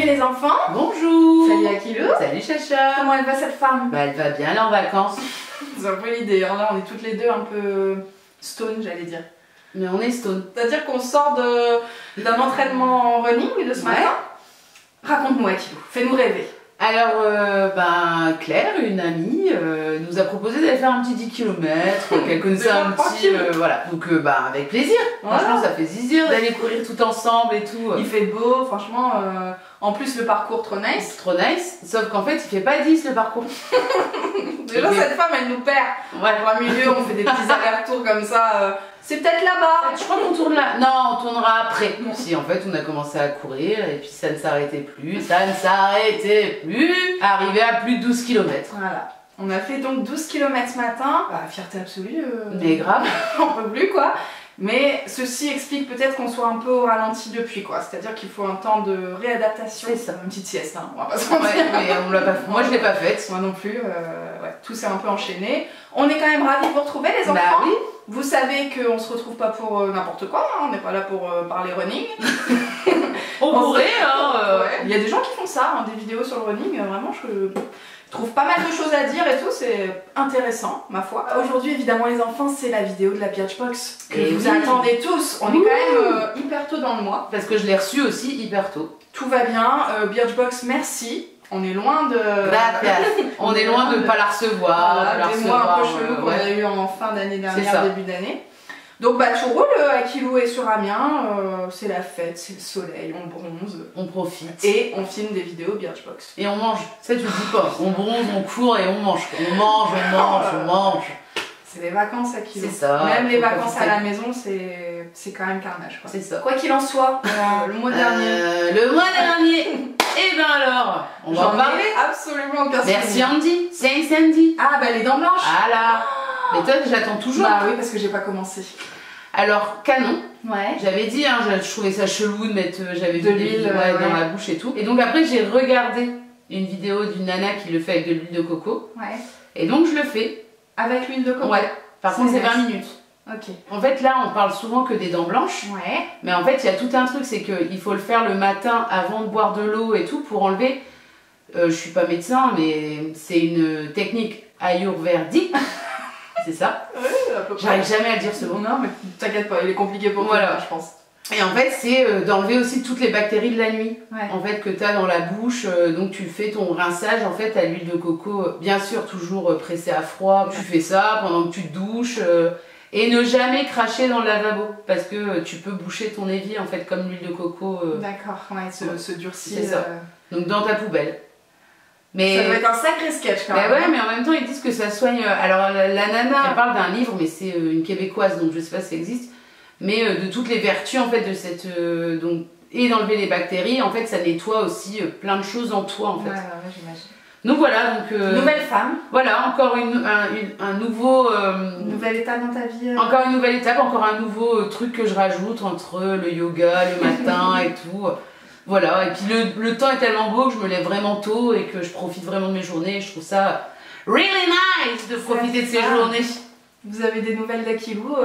les enfants. Bonjour. Salut Akilou. Salut Chacha. Comment elle va cette femme? Bah elle va bien, elle est en vacances. C'est un peu l'idée, là on est toutes les deux un peu stone j'allais dire. Mais on est stone. C'est-à-dire qu'on sort d'un entraînement running de ce matin. Raconte-nous Akilou, fais-nous rêver. Alors, Claire, une amie, nous a proposé d'aller faire un petit 10 km, qu'elle connaissait un petit... voilà, donc avec plaisir. Voilà. Franchement, ça fait zizir d'aller courir tout ensemble et tout. Il fait beau, franchement, en plus le parcours trop nice. Trop nice, sauf qu'en fait, il fait pas 10 le parcours. Déjà, cette femme, elle nous perd. Ouais. En milieu, on fait des petits allers-retours comme ça. C'est peut-être là-bas. Je crois qu'on tourne là. Non, on tournera après. Si, en fait, on a commencé à courir et puis ça ne s'arrêtait plus. Ça ne s'arrêtait plus. Arrivé à plus de 12 km. Voilà. On a fait donc 12 km ce matin. Fierté absolue. Mais grave. On peut plus quoi. Mais ceci explique peut-être qu'on soit un peu au ralenti depuis quoi. C'est-à-dire qu'il faut un temps de réadaptation. C'est ça. Une petite sieste, hein. On va pas se mentir. Ouais, mais on l'a pas fait. Moi, je l'ai pas faite. Moi non plus. Ouais. Tout s'est un peu enchaîné. On est quand même ravis de vous retrouver les enfants. Bah oui. Vous savez qu'on se retrouve pas pour n'importe quoi, hein. On n'est pas là pour parler running. On pourrait, hein. Ouais. Il y a des gens qui font ça, hein, des vidéos sur le running, vraiment je trouve pas mal de choses à dire et tout, c'est intéressant ma foi. Aujourd'hui évidemment les enfants c'est la vidéo de la Birchbox que vous attendez tous, on est quand même hyper tôt dans le mois. Parce que je l'ai reçu aussi hyper tôt. Tout va bien, Birchbox merci. On est loin de... on est loin de ne pas la recevoir. Voilà, des mois un peu chelous qu'on a eu en fin d'année dernière, début d'année. Donc tout roule, Akilou est sur Amiens, c'est la fête, c'est le soleil, on bronze. On profite. Et on filme des vidéos Birchbox. Et on mange, ça tu le dis pas. On bronze, on court et on mange. On mange, on mange, on mange. C'est les vacances Akilou. C'est ça. Même les vacances à la maison, c'est quand même carnage. C'est ça. Quoi qu'il en soit, le mois dernier... Le mois dernier. Et ben alors, on va en parler. Absolument aucun souci. Merci Andy, c'est Sandy. Ah les dents blanches. Ah là. Mais toi j'attends toujours. Bah oui parce que j'ai pas commencé. Alors canon. Ouais. J'avais dit, hein, je trouvais ça chelou de mettre, j'avais de l'huile dans la bouche et tout. Et donc après j'ai regardé une vidéo d'une nana qui le fait avec de l'huile de coco. Ouais. Et donc je le fais. Avec l'huile de coco. Ouais. Par contre c'est 20 minutes. Ok. En fait là on parle souvent que des dents blanches. Ouais. Mais en fait il y a tout un truc, c'est qu'il faut le faire le matin avant de boire de l'eau et tout pour enlever. Je suis pas médecin mais c'est une technique ayurvédique. C'est ça. J'arrive jamais à dire ce mot. Non mais t'inquiète pas, il est compliqué pour toi, je pense. Et en fait c'est d'enlever aussi toutes les bactéries de la nuit. Ouais. En fait que tu as dans la bouche. Donc tu fais ton rinçage en fait à l'huile de coco. Bien sûr toujours pressé à froid. Tu fais ça pendant que tu te douches. Et ne jamais cracher dans le lavabo. Parce que tu peux boucher ton évier en fait comme l'huile de coco. D'accord, ouais, se durcit. C'est ça. Donc dans ta poubelle. Mais... Ça doit être un sacré sketch quand même. Ouais, mais en même temps ils disent que ça soigne. Alors la nana, elle parle d'un livre, mais c'est une québécoise, donc je sais pas si ça existe. Mais de toutes les vertus en fait de cette. Donc, et d'enlever les bactéries, en fait ça nettoie aussi plein de choses en toi en fait. Ouais, j'imagine. Donc voilà, donc. Nouvelle femme. Voilà, encore un nouveau. Une nouvelle étape dans ta vie. Encore une nouvelle étape, encore un nouveau truc que je rajoute entre le yoga, le matin et tout. Voilà, et puis le temps est tellement beau que je me lève vraiment tôt et que je profite vraiment de mes journées. Je trouve ça really nice de profiter de ces journées. Vous avez des nouvelles d'Akilou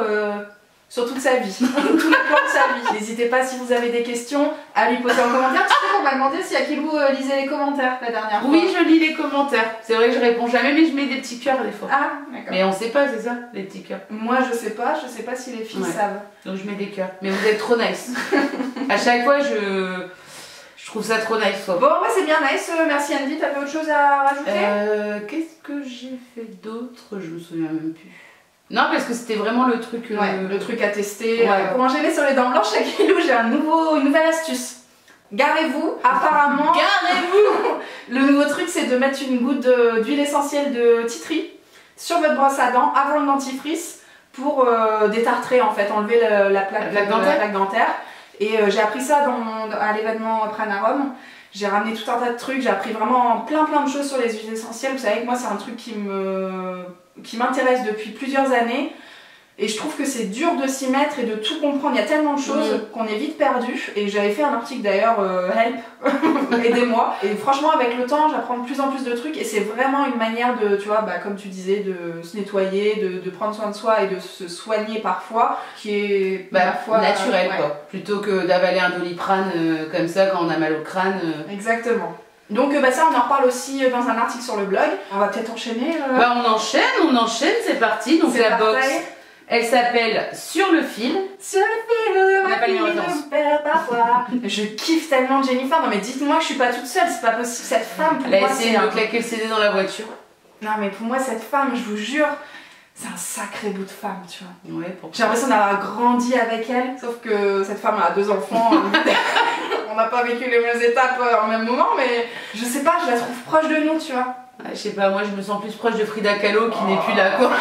sur toute sa vie, tous les plans de sa vie. N'hésitez pas si vous avez des questions à lui poser en commentaire. Tu sais qu'on m'a demandé si Akilou lisait les commentaires la dernière fois. Oui, je lis les commentaires. C'est vrai que je réponds jamais, mais je mets des petits cœurs des fois. Ah, d'accord. Mais on sait pas, c'est ça, les petits cœurs. Moi, je sais pas si les filles savent. Donc je mets des cœurs. Mais vous êtes trop nice. À chaque fois, je trouve ça trop nice. Bon, bah c'est bien nice. Merci Andy. T'avais autre chose à rajouter? Qu'est-ce que j'ai fait d'autre? Je me souviens même plus. Non, parce que c'était vraiment le truc... le truc à tester. Pour enchaîner sur les dents blanches, Akilou, j'ai une nouvelle astuce. Garez-vous, apparemment... Garez-vous. Le nouveau truc, c'est de mettre une goutte d'huile essentielle de tea tree sur votre brosse à dents avant le dentifrice pour détartrer, en fait, enlever la plaque dentaire. Et j'ai appris ça à l'événement Pranarum. J'ai ramené tout un tas de trucs, j'ai appris vraiment plein de choses sur les huiles essentielles. Vous savez que moi c'est un truc qui m'intéresse depuis plusieurs années. Et je trouve que c'est dur de s'y mettre et de tout comprendre. Il y a tellement de choses qu'on est vite perdu. Et j'avais fait un article d'ailleurs, help, aidez-moi. Et franchement, avec le temps, j'apprends de plus en plus de trucs. Et c'est vraiment une manière de, tu vois, comme tu disais, de se nettoyer, de prendre soin de soi et de se soigner parfois, qui est parfois naturel, quoi. Plutôt que d'avaler un Doliprane comme ça quand on a mal au crâne. Exactement. Donc ça on en reparle aussi dans un article sur le blog. On va peut-être enchaîner. On enchaîne, c'est parti. Donc la box, elle s'appelle Sur le fil. Sur le fil, on n'a pas les références. Parfois. Je kiffe tellement Jennifer. Non mais dites-moi que je suis pas toute seule, c'est pas possible. Cette femme, pour moi, elle a essayé de me claquer le CD dans la voiture. Non mais pour moi cette femme, je vous jure, c'est un sacré bout de femme, tu vois. Ouais, j'ai l'impression d'avoir grandi avec elle, sauf que cette femme a 2 enfants. On n'a pas vécu les mêmes étapes en même moment, mais je sais pas, je la trouve proche de nous, tu vois. Je sais pas, moi je me sens plus proche de Frida Kahlo qui n'est plus là, quoi.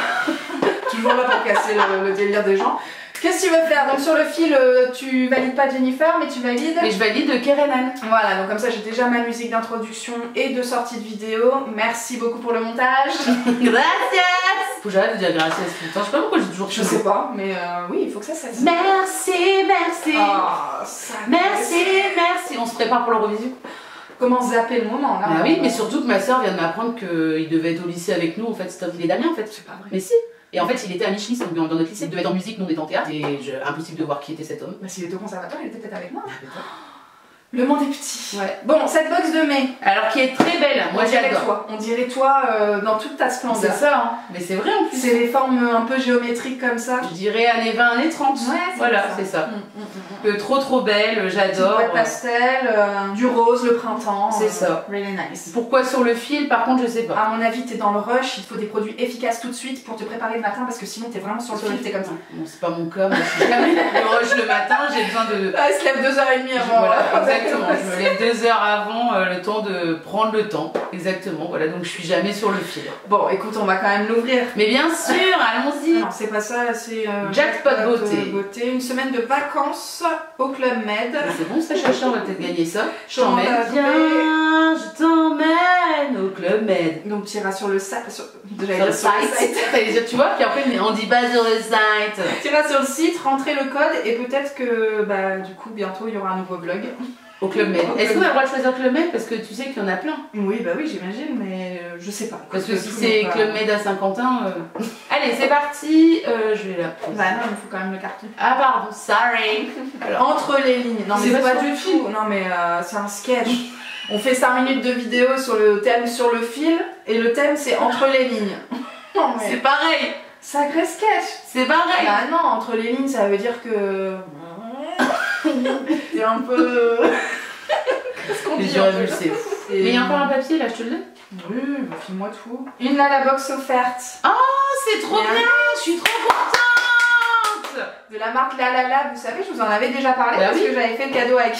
Toujours là pour casser le délire des gens. Qu'est-ce que tu veux faire? Donc sur le fil, tu valides pas Jennifer, mais tu valides... Mais je valide Kerenan. Voilà, donc comme ça j'ai déjà ma musique d'introduction et de sortie de vidéo. Merci beaucoup pour le montage. Gracias. Faut que j'arrête de dire gracias tout le temps. Je sais pas pourquoi j'ai toujours... Je sais pas, mais oui, il faut que ça cesse. Merci, merci. Oh, merci. On se prépare pour l'Eurovision. Comment zapper le moment là? Ah oui, mais surtout que ma soeur vient de m'apprendre qu'il devait être au lycée avec nous. En fait, il est Damien en fait. C'est pas vrai. Mais si. Et en fait, il était à Michelis dans notre lycée, il devait être en musique, nous on était en théâtre, et impossible de voir qui était cet homme. Bah s'il était au conservatoire, il était peut-être avec moi. Le monde est petit. Ouais. Bon, cette box de mai. Alors qui est très belle, moi j'adore. On dirait toi dans toute ta splendeur. C'est ça, hein. Mais c'est vrai en plus. C'est les formes un peu géométriques comme ça. Je dirais années 20, années 30. Ouais, voilà, c'est ça. Trop belle, j'adore. Petite boîte pastel, du rose, le printemps. C'est ça. Really nice. Pourquoi sur le fil, par contre, je sais pas. À mon avis, t'es dans le rush, il te faut des produits efficaces tout de suite pour te préparer le matin parce que sinon t'es vraiment sur le fil, t'es comme ça. Bon, c'est pas mon cas, moi je suis jamais le rush le matin, j'ai besoin de... Ah, elle se lève 2h30 avant. Voilà, exactement. Je me lève 2 heures avant, le temps de prendre le temps. Exactement, voilà, donc je suis jamais sur le fil. Bon, écoute, on va quand même l'ouvrir. Mais bien sûr, allons-y. Non, c'est pas ça, c'est Jackpot beauté. Une semaine de vacances au Club Med. C'est bon ça, Chacha, on va peut-être gagner ça. Je t'emmène. Viens, je t'emmène au Club Med. Donc tu iras sur le site. Sur le site. Tu vois, puis après on dit pas sur le site. Tu iras sur le site, rentrer le code et peut-être que du coup bientôt il y aura un nouveau vlog. Au Club Med. Est-ce qu'on a le droit de choisir Club Med? Parce que tu sais qu'il y en a plein. Oui, bah oui, j'imagine, mais je sais pas. Parce que si c'est Club Med à Saint-Quentin... Allez, c'est parti. Je vais la prendre. Bah non, il faut quand même le carton. Ah pardon, sorry. Alors, entre les lignes. Non mais c'est pas du tout. Non mais c'est un sketch. On fait 5 minutes de vidéo sur le thème sur le fil et le thème c'est entre les lignes. Non, mais... C'est pareil. Sacré sketch. C'est pareil. Bah non, entre les lignes ça veut dire que... C'est un peu... Qu'est-ce qu'on dit? J'aurais vu, c'est fou. Mais il y a encore un papier là, je te le donne? Oui, bah file-moi tout. Une Lala Box offerte. Oh, c'est trop bien. Je suis trop contente. De la marque Lalala, vous savez, je vous en avais déjà parlé parce que j'avais fait le cadeau avec.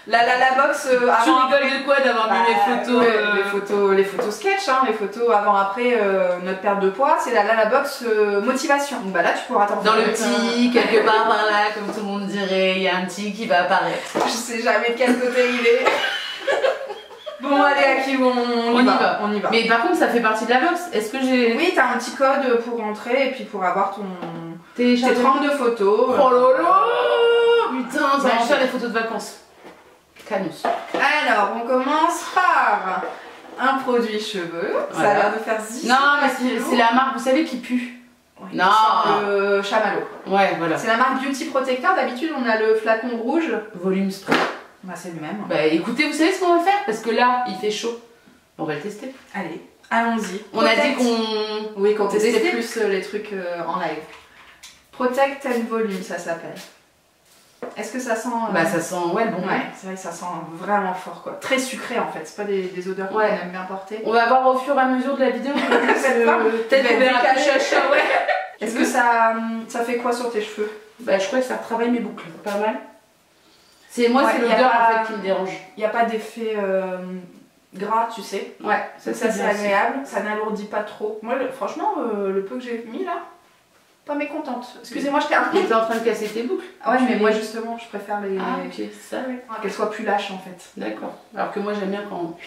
La Box tu rigoles de quoi d'avoir mis les photos sketch, hein, les photos avant-après notre perte de poids, c'est la Box motivation. Donc bah là tu pourras t'en faire dans le petit, quelque part par là, comme tout le monde dirait, il y a un petit qui va apparaître. Je sais jamais de quel côté il est. Bon allez, à qui on y va. On y va. Mais par contre ça fait partie de la box. Est-ce que j'ai... Oui, t'as un petit code pour rentrer et puis pour avoir tes 32 photos. Oh lolo. Putain, ça va faire des photos de vacances. Canus. Alors, on commence par un produit cheveux. Voilà. Ça a l'air de faire zizou. Non, mais c'est la marque, vous savez, qui pue. Oui, non. Le Chamallow. Ouais, voilà. C'est la marque Beauty Protector. D'habitude, on a le flacon rouge. Volume spray. Bah, c'est le même. Bah, écoutez, vous savez ce qu'on va faire? Parce que là, il fait chaud. On va le tester. Allez, allons-y. On a dit qu'on... Oui, qu'on testait plus les trucs en live. Protect and Volume, ça s'appelle. Est-ce que ça sent... Bah ça sent, ouais, bon. Ouais, c'est vrai que ça sent vraiment fort quoi. Très sucré en fait, c'est pas des odeurs qu'on aime bien porter. On va voir au fur et à mesure de la vidéo. Peut-être qu'on verra plus Chacha, ouais. Est-ce que ça fait quoi sur tes cheveux? Bah je crois que ça retravaille mes boucles, pas mal. C'est moi, c'est l'odeur en fait qui me dérange. Il n'y a pas d'effet gras, tu sais. Ouais, ça c'est agréable, ça n'alourdit pas trop. Moi franchement, le peu que j'ai mis là, pas mécontente. Excusez-moi, je t'ai un peu. T'es en train de casser tes boucles. Ah ouais, mais moi justement, je préfère les. Ah, ok, ça, oui. Qu'elles soient plus lâches en fait. D'accord. Alors que moi j'aime bien quand.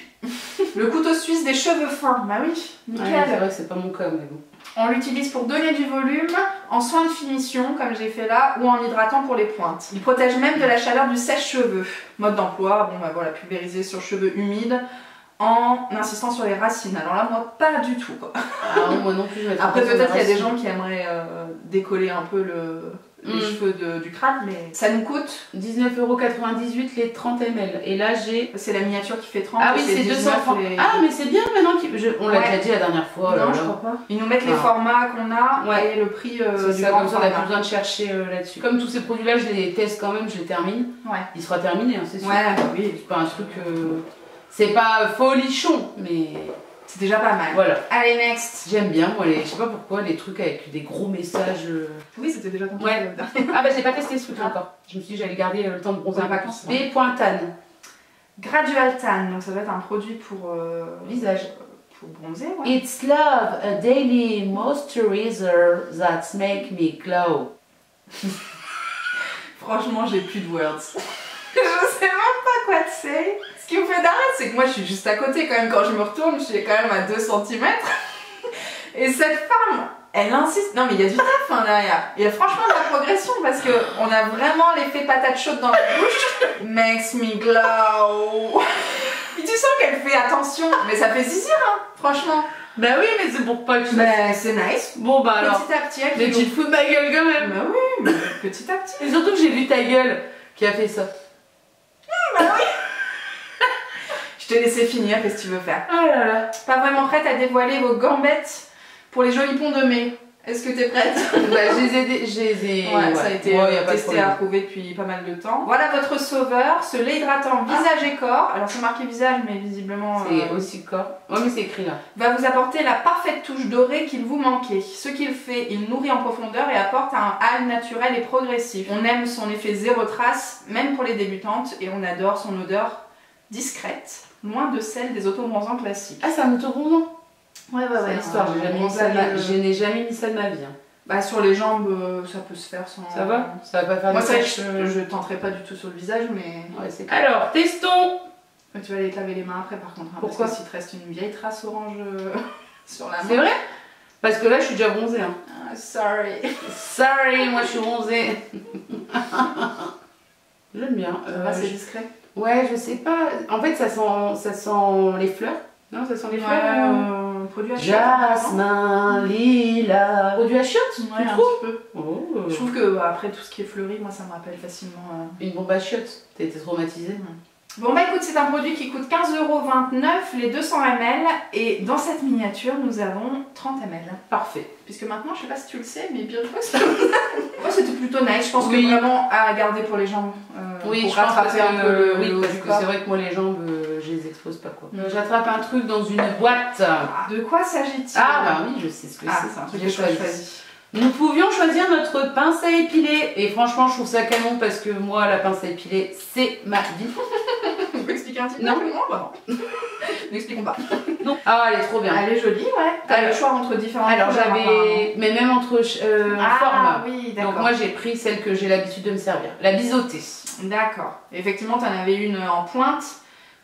Le couteau suisse des cheveux fins, bah oui, nickel. Ouais, c'est vrai que c'est pas mon cas, mais bon. On l'utilise pour donner du volume, en soin de finition comme j'ai fait là, ou en hydratant pour les pointes. Il protège même de la chaleur du sèche-cheveux. Mode d'emploi, bon bah voilà, pulvériser sur cheveux humides en insistant sur les racines. Alors là moi pas du tout quoi. Ah, moi non plus. Après peut-être qu'il y a des gens qui aimeraient décoller un peu les cheveux du crâne, mais ça nous coûte 19,98 € les 30 ml. Et là j'ai... C'est la miniature qui fait 30. Ah oui, c'est 230. Les... Ah mais c'est bien maintenant, on l'a déjà dit la dernière fois. Non, je crois pas. Ils nous mettent les formats qu'on a et le prix du ça, grand comme ça on format. n'a plus besoin de chercher là-dessus. Comme tous ces produits-là, je les teste quand même, je les termine. Ouais. Il sera terminé, hein, c'est sûr. Ouais, bah oui. C'est pas un truc... C'est pas folichon, mais... C'est déjà pas mal. Voilà. Allez, next. J'aime bien, moi, je sais pas pourquoi, les trucs avec des gros messages. Oui, c'était déjà ton ouais. Ah bah j'ai pas testé ce truc encore. Je me suis dit j'allais garder le temps de bronzer en vacances. B.Tan. Gradual Tan, donc ça doit être un produit pour visage. Pour bronzer, ouais. It's love, a daily moisturizer that make me glow. Franchement, j'ai plus de words. Je sais même pas quoi te dire. Ce qui me fait d'arrêt, c'est que moi je suis juste à côté quand même. Quand je me retourne, je suis quand même à 2 cm. Et cette femme, elle insiste. Non mais il y a du taf hein, derrière. Il y a franchement de la progression parce qu'on a vraiment l'effet patate chaude dans la bouche. Makes me glow. Et tu sens qu'elle fait attention. Mais ça fait zizir hein, franchement. Bah oui, mais c'est pour pas que je... Bah c'est nice. Bon bah alors... Petit à petit. Mais tu te fous de ma gueule quand même. Bah oui, mais petit à petit. Et surtout que j'ai vu ta gueule qui a fait ça. Bah oui. Je t'ai laissé finir, qu'est-ce que tu veux faire? Oh là là. Pas vraiment prête à dévoiler vos gambettes pour les jolis ponts de mai. Est-ce que t'es prête? Bah, je les ai... Ouais, ça a été testé, à approuvé depuis pas mal de temps. Voilà votre sauveur, ce lait hydratant visage et corps. Alors c'est marqué visage, mais visiblement... C'est aussi corps. Ouais, mais c'est écrit là. Va vous apporter la parfaite touche dorée qu'il vous manquait. Ce qu'il fait, il nourrit en profondeur et apporte un halo naturel et progressif. On aime son effet zéro trace, même pour les débutantes, et on adore son odeur discrète, loin de celle des autobronzants classiques. Ah, c'est un autobronzant? Ouais, c'est l'histoire, je n'ai jamais mis ça de ma vie. Hein. Bah, sur les jambes, ça peut se faire sans... Ça va? Ça va pas faire moi, de taches. Je tenterai pas du tout sur le visage, mais... Ouais, c'est... Alors, testons! Tu vas aller te laver les mains après, par contre. Hein, pourquoi? Parce que s'il te reste une vieille trace orange sur la main... C'est vrai? Parce que là, je suis déjà bronzée. Hein. Sorry. Sorry, moi, je suis bronzée. J'aime bien. Ça va, c'est discret? Ouais, je sais pas. En fait, ça sent les fleurs. Non, ça sent les fleurs. Produit à chiottes. Jasmin, lilas. Produit à chiottes? Ouais, un petit peu. Oh. Je trouve que après tout ce qui est fleuri, moi ça me rappelle facilement. Une bombe à chiottes. T'as été traumatisée? Bon bah écoute, c'est un produit qui coûte 15,29 € les 200 ml. Et dans cette miniature, nous avons 30 ml. Parfait. Puisque maintenant, je sais pas si tu le sais, mais Birchbox, moi c'était plutôt nice. Je pense que vraiment à garder pour les jambes. Oui, pour je pense rattraper un peu le oui, haut parce du que corps. c'est vrai que moi les jambes, je les expose pas quoi. J'attrape un truc dans une boîte. De quoi s'agit-il? Ah bah oui, je sais ce que c'est. C'est un truc que je choisis. Nous pouvions choisir notre pince à épiler. Et franchement, je trouve ça canon parce que moi, la pince à épiler, c'est ma vie. Tu peux expliquer un petit peu? Non. Bah non. N'expliquons pas. Non. Ah, elle est trop bien. Elle est jolie, ouais. T'as le choix entre différentes Alors couleurs, j'avais... Mais même entre formes. Oui, d'accord. Donc moi, j'ai pris celle que j'ai l'habitude de me servir. La biseautée. D'accord. Effectivement, t'en avais une en pointe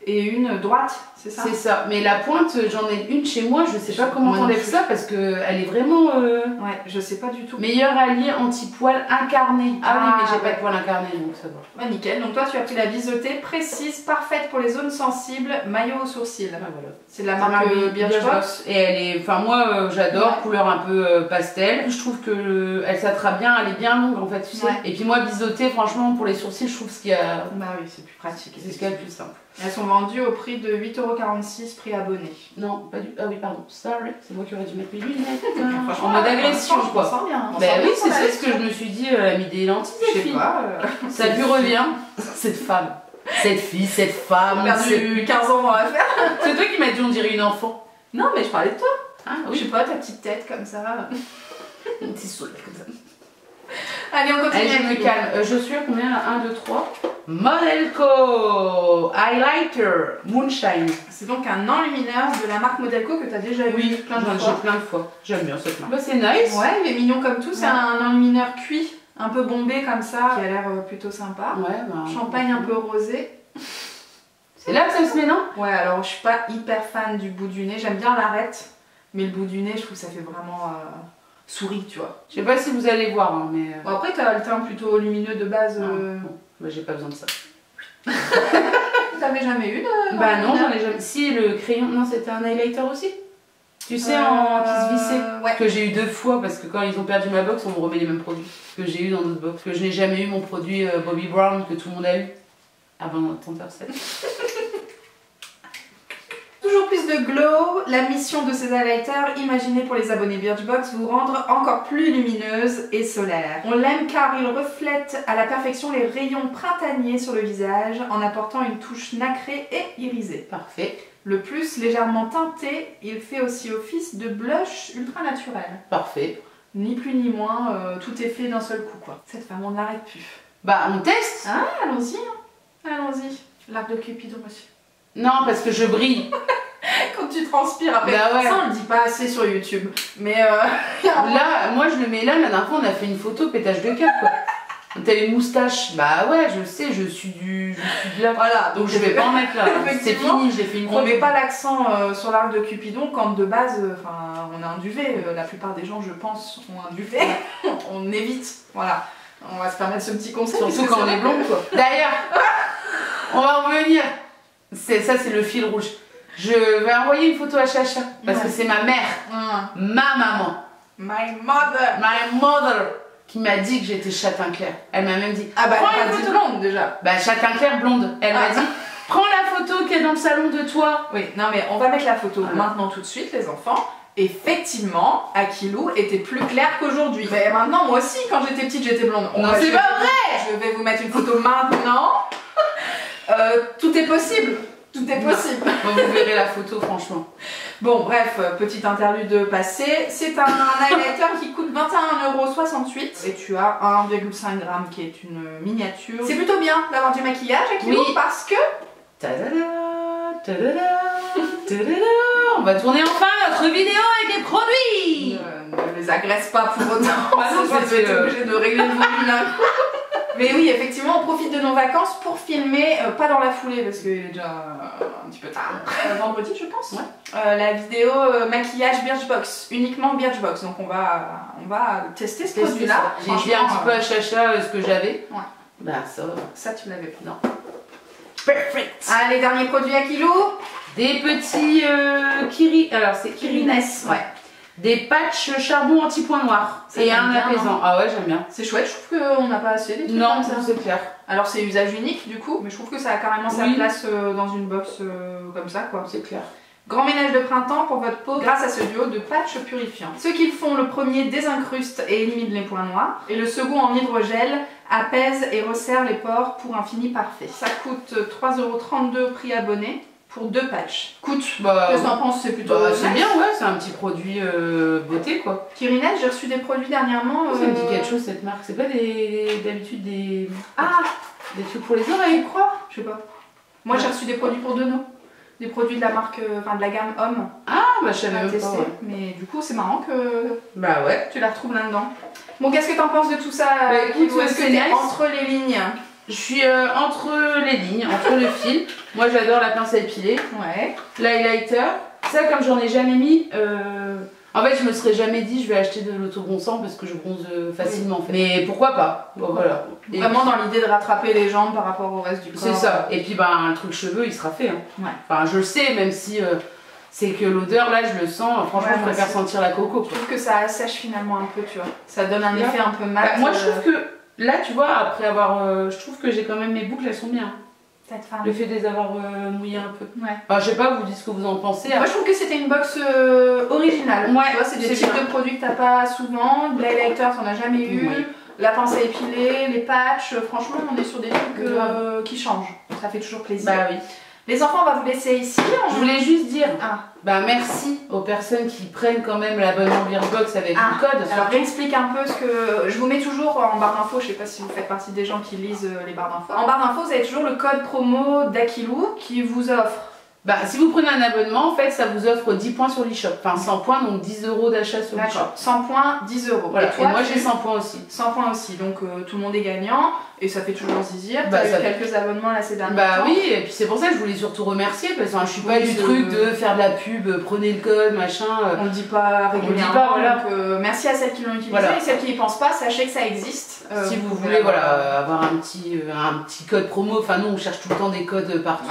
et une droite, c'est ça? C'est ça. Mais la pointe, j'en ai une chez moi. Je sais pas comment t'enlèves ça parce qu'elle est vraiment... Ouais, je sais pas du tout. Meilleur allié anti-poil incarné. Ah oui, mais j'ai pas de poil incarné, donc ça va. Ouais, nickel. Donc toi, tu as pris la biseautée précise, parfaite pour les zones sensibles, maillot aux sourcils. Ah, voilà. C'est de la marque Birchbox. Et elle est... Enfin, moi, j'adore, couleur un peu pastel. Je trouve que elle s'attrape bien, elle est bien longue, en fait, tu sais. Et puis moi, biseautée, franchement, pour les sourcils, je trouve ce qu'il y a... Bah oui, c'est plus pratique. C'est ce qu'il y a de plus simple. Elles sont vendues au prix de 8,46 € prix abonné. Non, pas du... Ah oui, pardon. Sorry, c'est moi qui aurais dû mettre mes lunettes. En mode agression, quoi. On sent bien. Bah oui, c'est ça ce que je me suis dit, elle a mis des lentilles, je sais pas. Ça lui revient. Cette femme. Cette fille, cette femme. On a perdu 15 ans dans l'affaire. C'est toi qui m'as dit on dirait une enfant. Non, mais je parlais de toi. Ah Je sais pas, ta petite tête comme ça. Une petite soulève comme ça. Allez, on continue. Allez, je me calme. Je suis à combien là? 1, 2, 3. Modelco Highlighter Moonshine. C'est donc un enlumineur de la marque Modelco que tu as déjà vu plein de fois. J'ai plein de fois. J'aime bien cette marque. Bah, c'est nice. Ouais, il est mignon comme tout. C'est un enlumineur cuit, un peu bombé comme ça, qui a l'air plutôt sympa. Ouais, bah, champagne un peu rosé. C'est là que ça se met, non? Ouais, alors je suis pas hyper fan du bout du nez. J'aime bien l'arête, Mais le bout du nez, je trouve que ça fait vraiment souris, tu vois. Je sais pas si vous allez voir, hein, mais... Bon, après, t'as le teint plutôt lumineux de base. Bon, bah, j'ai pas besoin de ça. T'avais jamais eu de... Bah non, j'en ai jamais... Si, le crayon... Non, c'était un highlighter aussi. Tu sais, qui se vissait. Ouais. Que j'ai eu 2 fois, parce que quand ils ont perdu ma box, on me remet les mêmes produits que j'ai eu dans d'autres box. Que je n'ai jamais eu mon produit Bobbi Brown, que tout le monde a eu. Avant ton percée. Toujours plus de glow, la mission de ces highlighters, imaginée pour les abonnés Birchbox, vous rendre encore plus lumineuse et solaire. On l'aime car il reflète à la perfection les rayons printaniers sur le visage en apportant une touche nacrée et irisée. Parfait. Le plus légèrement teinté, il fait aussi office de blush ultra naturel. Parfait. Ni plus ni moins, tout est fait d'un seul coup quoi. Cette femme on ne l'arrête plus. Bah on teste. Ah allons-y, hein. Allons-y. L'arc de Cupidon aussi. Non parce que je brille. Quand tu transpires après, bah ouais. Ça on le dit pas assez sur YouTube. Mais là, moi je le mets là, la dernière fois on a fait une photo pétage de cap quoi. T'as une moustache, bah ouais je sais, je suis de là. Voilà, donc je vais pas en mettre là. C'est fini, j'ai fait une fois. On met pas l'accent sur l'arc de Cupidon quand de base, on a un duvet. La plupart des gens je pense ont un duvet. On évite, voilà. On va se permettre ce petit conseil. Surtout quand on est blonde quoi. D'ailleurs, on va en revenir. Ça c'est le fil rouge. Je vais envoyer une photo à Chacha parce que c'est ma mère, ma maman, my mother, qui m'a dit que j'étais châtain clair. Elle m'a même dit, ah bah prends elle la dit photo blonde déjà. Bah châtain clair blonde. Elle m'a dit, prends la photo qui est dans le salon de toi. Oui, non mais on va mettre la photo maintenant tout de suite les enfants. Effectivement, Akilou était plus claire qu'aujourd'hui. Mais maintenant, moi aussi, quand j'étais petite, j'étais blonde. Non, c'est pas vrai. Je vais vous mettre une photo maintenant. Tout est possible. Tout est possible. Bon, vous verrez la photo, franchement. Bon, bref, petite interlude passée. C'est un highlighter qui coûte 21,68 €. Et tu as 1,5 g qui est une miniature. C'est plutôt bien d'avoir du maquillage, Akilou, parce que... Tadada, tadada, tadada. On va tourner enfin notre vidéo avec les produits. Ne les agresse pas pour autant. C'est obligé de régler le volume d'un coup. Mais oui, effectivement, on profite de nos vacances pour filmer, pas dans la foulée parce qu'il est déjà un petit peu tard. Vendredi, je pense. Ouais. La vidéo maquillage Birchbox, uniquement Birchbox. Donc on va tester ce produit-là. J'ai dit un petit peu à Chacha ce que j'avais. Ouais. Bah ça tu l'avais pas. Non. Perfect. Allez, dernier produit à kilo. Des petits alors c'est Kiriness. Ouais. Des patchs charbon anti-point noir et un apaisant. Ah ouais, j'aime bien. C'est chouette, je trouve qu'on n'a pas assez des trucs non, comme ça. C'est clair. Alors c'est usage unique du coup, mais je trouve que ça a carrément sa place dans une box comme ça quoi. C'est clair. Grand ménage de printemps pour votre peau grâce à ce duo de patchs purifiants. Ceux qu'ils font, le premier désincruste et élimine les points noirs, et le second en hydrogel apaise et resserre les pores pour un fini parfait. Ça coûte 3,32 € prix abonné. Pour 2 patchs. Coûte, qu'est-ce que t'en penses? C'est plutôt c'est bien, ouais, c'est un petit produit beauté quoi. Kiriness, j'ai reçu des produits dernièrement. Ça me dit quelque chose cette marque, c'est pas d'habitude des trucs pour les oreilles, je crois. Je sais pas. Moi j'ai reçu des produits pour Deno. Des produits de la marque, de la gamme homme. Ah bah je savais même pas. Ouais. Mais du coup c'est marrant que bah ouais, tu la retrouves là-dedans. Bon, qu'est-ce que t'en penses de tout ça? Bah, écoute, est-ce que t'es entre les lignes? Je suis entre les lignes, entre le fil. Moi j'adore la pince à épiler. Ouais. L'highlighter. Ça comme j'en ai jamais mis, en fait je me serais jamais dit je vais acheter de l'auto-bronzant parce que je bronze facilement. En fait. Mais pourquoi pas? Bon, voilà. Et vraiment dans l'idée de rattraper les jambes par rapport au reste du corps. C'est ça. Et puis ben, le truc cheveux il sera fait. Hein. Ouais. Enfin je le sais même si c'est que l'odeur là je le sens. Franchement je préfère sentir la coco. Je trouve que ça assèche finalement un peu, tu vois. Ça donne un effet un peu mat. Bah, moi je trouve que là, tu vois, après avoir... je trouve que j'ai quand même mes boucles, elles sont bien. Le fait de les avoir mouillées un peu. Ouais. Enfin, je sais pas, vous dites ce que vous en pensez. Moi, je trouve que c'était une box originale. Ouais, tu vois, c'est des types de produits que t'as pas souvent. De l'highlighter, t'en as jamais eu. Oui. La pince à épiler, les patchs. Franchement, on est sur des trucs qui changent. Ça fait toujours plaisir. Bah oui. Les enfants, on va vous laisser ici. Je voulais juste dire, bah merci aux personnes qui prennent quand même l'abonnement Birchbox avec le code. Alors j'explique un peu ce que... Je vous mets toujours en barre d'infos, je sais pas si vous faites partie des gens qui lisent les barres d'infos. En barre d'infos, vous avez toujours le code promo d'Akilou qui vous offre Bah, si vous prenez un abonnement, en fait, ça vous offre 10 points sur l'e-shop. Enfin, 100 points, donc 10 € d'achat sur l'e-shop. 100 points, 10 €. Voilà. Et moi, j'ai 100 points aussi. 100 points aussi, donc tout le monde est gagnant. Et ça fait toujours zizir. Bah, T'as eu quelques abonnements là ces derniers temps. Bah oui, et puis c'est pour ça que je voulais surtout remercier, parce que je suis pas du truc de faire de la pub, prenez le code, machin. On le dit pas régulièrement. Voilà. Donc merci à celles qui l'ont utilisé. Voilà. Et celles qui y pensent pas, sachez que ça existe. Si vous voulez avoir un petit code promo, enfin nous on cherche tout le temps des codes partout.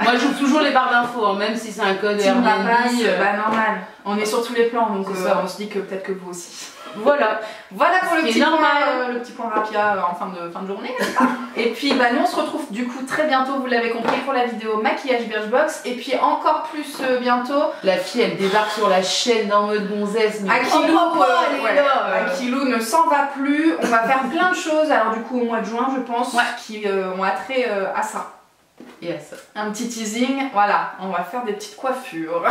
Moi j'ouvre toujours les barres d'infos, hein, même si c'est un code Airbnb. Bah normal. On est sur tous les plans, donc on se dit que peut-être que vous aussi. Voilà pour le petit point rapia en fin de journée. Et puis bah, nous on se retrouve du coup très bientôt, vous l'avez compris, pour la vidéo maquillage Birchbox. Et puis encore plus bientôt, la fille elle débarque sur la chaîne en mode gonzesse. Akilou ne s'en va plus. On va faire plein de choses, alors du coup au mois de juin je pense, qui ont attrait à ça. Et à ça. Un petit teasing, voilà, on va faire des petites coiffures.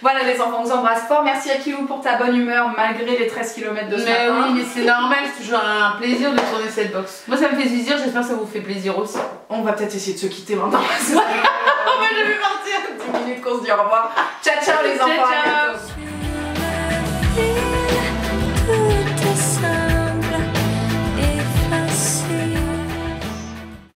Voilà les enfants, on vous embrasse fort. Merci Akilou pour ta bonne humeur malgré les 13 km de ce matin. Oui, mais c'est normal, c'est toujours un plaisir de tourner cette box. Moi ça me fait plaisir, j'espère que ça vous fait plaisir aussi. On va peut-être essayer de se quitter maintenant. On va jamais partir. 10 minutes qu'on se dit au revoir. Ciao ciao les enfants. Ciao, ciao.